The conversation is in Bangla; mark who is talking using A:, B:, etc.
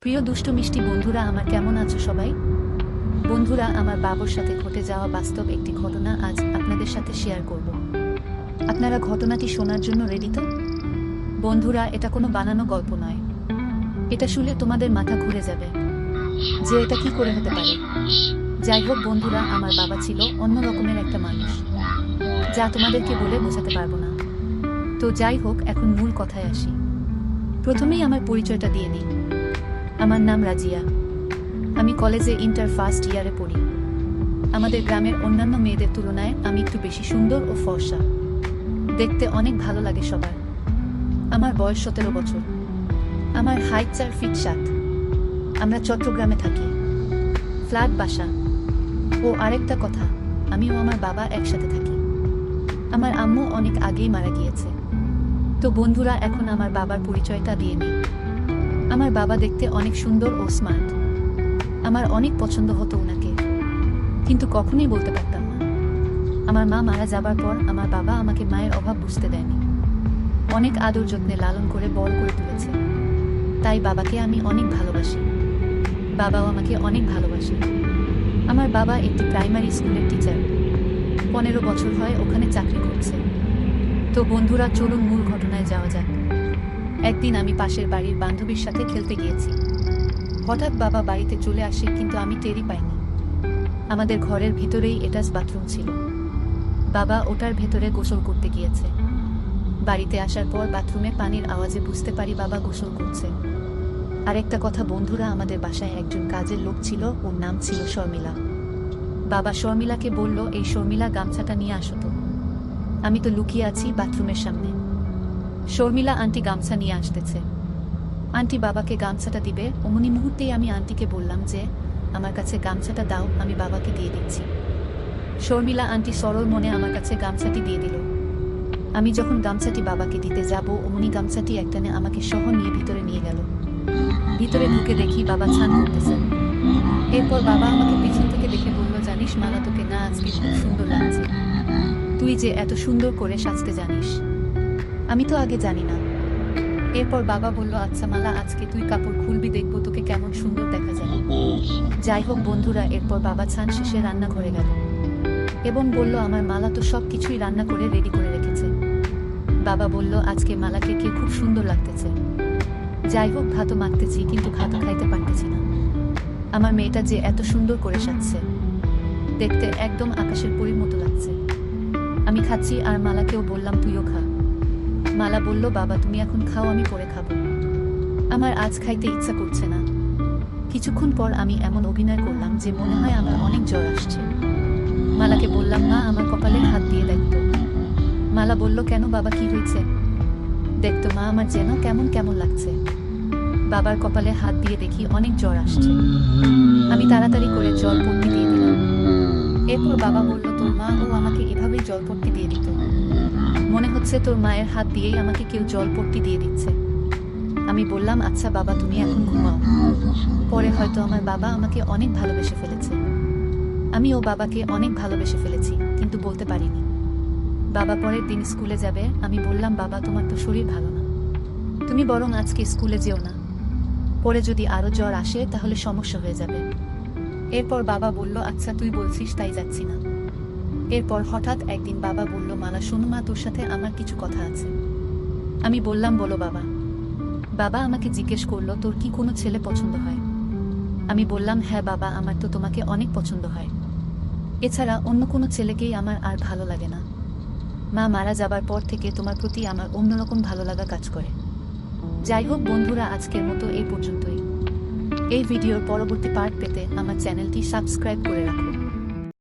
A: প্রিয় দুষ্ট মিষ্টি বন্ধুরা, আমার কেমন আছো সবাই? বন্ধুরা, আমার বাবার সাথে ঘটে যাওয়া বাস্তব একটি ঘটনা আজ আপনাদের সাথে শেয়ার করব। আপনারা ঘটনাটি শোনার জন্য রেডি তো? বন্ধুরা, এটা কোনো বানানো গল্প নয়। এটা শুনলে তোমাদের মাথা ঘুরে যাবে যে এটা কি করে হতে পারে। যাই হোক বন্ধুরা, আমার বাবা ছিল অন্য রকমের একটা মানুষ, যা তোমাদেরকে বলে বোঝাতে পারবো না। তো যাই হোক, এখন মূল কথায় আসি। প্রথমেই আমার পরিচয়টা দিয়ে নিই। আমার নাম রাজিয়া। আমি কলেজে ইন্টার ফার্স্ট ইয়ারে পড়ি। আমাদের গ্রামের অন্যান্য মেয়েদের তুলনায় আমি একটু বেশি সুন্দর ও ফর্সা। দেখতে অনেক ভালো লাগে সবার। আমার বয়স 17 বছর। আমার হাইট 4 ফিট 7। আমরা চট্টগ্রামে থাকি, ফ্ল্যাট বাসা। ও আরেকটা কথা, আমি ও আমার বাবা একসাথে থাকি। আমার আম্মু অনেক আগেই মারা গিয়েছে। তো বন্ধুরা, এখন আমার বাবার পরিচয়টা দিয়ে নিই। আমার বাবা দেখতে অনেক সুন্দর ও স্মার্ট। আমার অনেক পছন্দ হতো ওনাকে, কিন্তু কখনোই বলতে পারতাম না। আমার মা মারা যাবার পর আমার বাবা আমাকে মায়ের অভাব বুঝতে দেয়নি। অনেক আদর যত্নে লালন করে বড় করে তুলেছে। তাই বাবাকে আমি অনেক ভালোবাসি। বাবাও আমাকে অনেক ভালোবাসে। আমার বাবা একটি প্রাইমারি স্কুলের টিচার। 15 বছর হয় ওখানে চাকরি করছে। তো বন্ধুরা, চলুন মূল ঘটনায় যাওয়া যাক। একদিন আমি পাশের বাড়ির বান্ধবীর সাথে খেলতে গিয়েছি। হঠাৎ বাবা বাড়িতে চলে আসে, কিন্তু আমি টেরই পাইনি। আমাদের ঘরের ভিতরেই অ্যাটাচ বাথরুম ছিল। বাবা ওটার ভেতরে গোসল করতে গিয়েছে। বাড়িতে আসার পর বাথরুমে পানির আওয়াজে বুঝতে পারি বাবা গোসল করছে। আরেকটা কথা বন্ধুরা, আমাদের বাসায় একজন কাজের লোক ছিল, ওর নাম ছিল শর্মিলা। বাবা শর্মিলাকে বলল, এই শর্মিলা, গামছাটা নিয়ে আসো তো। আমি তো লুকিয়ে আছি বাথরুমের সামনে। শর্মিলা আন্টি গামছা নিয়ে আসতেছে। আন্টি বাবাকে গামছাটা দিবে, অমনি মুহূর্তেই আমি আন্টিকে বললাম যে আমার কাছে গামছাটা দাও, আমি বাবাকে দিয়ে দিচ্ছি। শর্মিলা আন্টি সরল মনে আমার কাছে গামছাটি দিয়ে দিল। আমি যখন গামছাটি বাবাকে দিতে যাব, অমনি গামছাটি একটানে আমাকে সহ নিয়ে ভিতরে নিয়ে গেল। ভিতরে ঢুকে দেখি বাবা স্নান করতেছে। এরপর বাবা আমাকে পিছন থেকে দেখে বলল, জানিস মালা, তোকে না আজকে খুব সুন্দর লাগছে। তুই যে এত সুন্দর করে সাজতে জানিস, আমি তো আগে জানি না। এরপর বাবা বলল, আচ্ছা মালা, আজকে তুই কাপড় খুলবি, দেখবো তোকে কেমন সুন্দর দেখা যায়। যাই হোক বন্ধুরা, এরপর বাবা স্নান শেষে রান্নাঘরে গেল এবং বলল, আমার মালা তো সব কিছুই রান্না করে রেডি করে রেখেছে। বাবা বলল, আজকে মালাকে কে খুব সুন্দর লাগতেছে। যাই হোক, ভাতও মাখতেছি, কিন্তু ভাতও খাইতে পারতেছি না। আমার মেয়েটা যে এত সুন্দর করে সাজছে, দেখতে একদম আকাশের পরীর মতো লাগছে। আমি খাচ্ছি আর মালাকেও বললাম, তুইও খা। মালা বলল, বাবা তুমি এখন খাও, আমি পরে খাবো। আমার আজ খাইতে ইচ্ছা করছে না। কিছুক্ষণ পর আমি এমন অভিনয় করলাম যে মনে হয় আমার অনেক জ্বর আসছে। মালাকে বললাম, মা আমার কপালে হাত দিয়ে দেখতো। মালা বলল, কেন বাবা, কি হয়েছে? দেখতো মা, আমার যেন কেমন কেমন লাগছে। বাবার কপালে হাত দিয়ে দেখি অনেক জ্বর আসছে। আমি তাড়াতাড়ি করে জলপট্টি দিয়ে দিলাম। এরপর বাবা বলল, তোর মা ও আমাকে এভাবেই জলপট্টি দিয়ে দিত। মনে হচ্ছে তোর মায়ের হাত দিয়েই আমাকে কেউ জলপট্টি দিয়ে দিচ্ছে। আমি বললাম, আচ্ছা বাবা, তুমি এখন ঘুমাও। পরে হয়তো আমার বাবা আমাকে অনেক ভালোবেসে ফেলেছে। আমিও বাবাকে অনেক ভালোবেসে ফেলেছি, কিন্তু বলতে পারিনি। বাবা পরের দিন স্কুলে যাবে। আমি বললাম, বাবা তোমার তো শরীর ভালো না, তুমি বরং আজকে স্কুলে যেও না। পরে যদি আরো জ্বর আসে তাহলে সমস্যা হয়ে যাবে। এরপর বাবা বলল, আচ্ছা তুই বলছিস তাই যাচ্ছি না। এরপর হঠাৎ একদিন বাবা বলল, মালা শোনো মা, তোর সাথে আমার কিছু কথা আছে। আমি বললাম, বলো বাবা। বাবা আমাকে জিজ্ঞেস করলো, তোর কি কোনো ছেলে পছন্দ হয়? আমি বললাম, হ্যাঁ বাবা, আমার তো তোমাকে অনেক পছন্দ হয়। এছাড়া অন্য কোনো ছেলেকেই আমার আর ভালো লাগে না। মা মারা যাবার পর থেকে তোমার প্রতি আমার অন্যরকম ভালো লাগা কাজ করে। যাই হোক বন্ধুরা, আজকের মতো এই পর্যন্তই। এই ভিডিওর পরবর্তী পার্ট পেতে আমার চ্যানেলটি সাবস্ক্রাইব করে রাখুন।